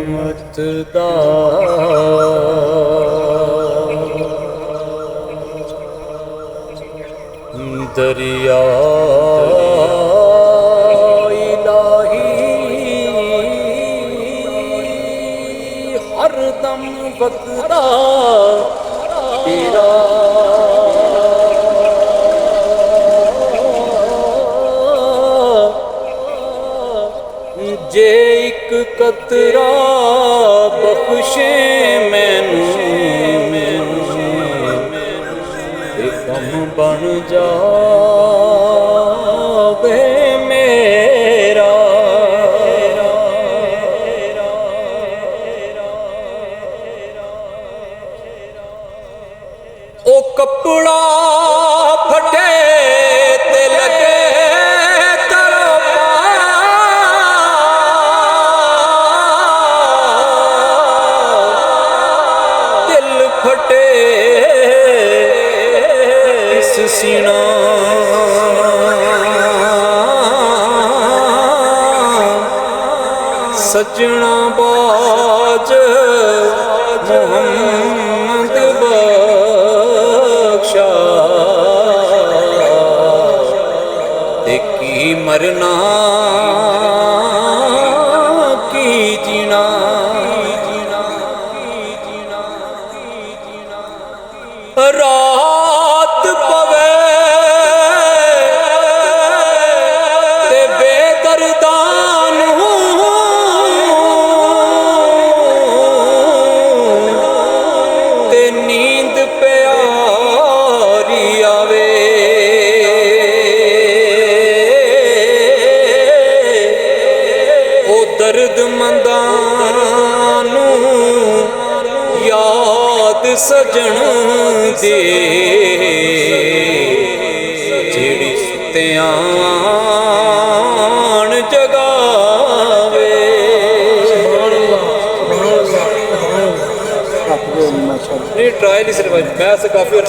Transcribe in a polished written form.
ਰਹਿਮਤ ਦਾ ਦਰਿਆ ਹਰਦਮ ਵਗਦਾ ਤੇਰਾ ਜੇ ਇੱਕ ਕਤਰਾ ਬਖਸ਼ੇ ਮੈਨੂੰ ਇਹ ਕੰਮ ਬਣ ਜਾਵੇ ਮੇਰਾ। ਉਹ ਕੱਪੜਾ ਫਟੇ ਤੇ ਲੱਗੇ ਤਰਪਾ, ਦਿਲ ਫਟੇ ਇਸ ਸੀਨਾ ਸਜਣਾ ਬਾਜ ਮੁਹੰਮਦ ਬਖਸ਼ਾ ਤੇ ਕੀ ਮਰਨਾ ਕੀ ਜੀਣਾ। ਰਾਤ ਪਵੇ ਤੇ ਬੇਦਰਦਾਂ ਨੂੰ ਤੇ ਨੀਂਦ ਪਿਆਰੀ ਆਵੇ, ਉਹ ਦਰਦਮੰਦਾਂ ਨੂੰ ਯਾਦ ਸਜਣ ਦੇ ਜਿਹੜੀ ਸੁੱਤਿਆਂ ਜਗਾਵੇ। ਨਹੀਂ ਟਰਾਈ ਨਹੀਂ ਸਿਰਫ ਮੈਂ ਕਾਫੀ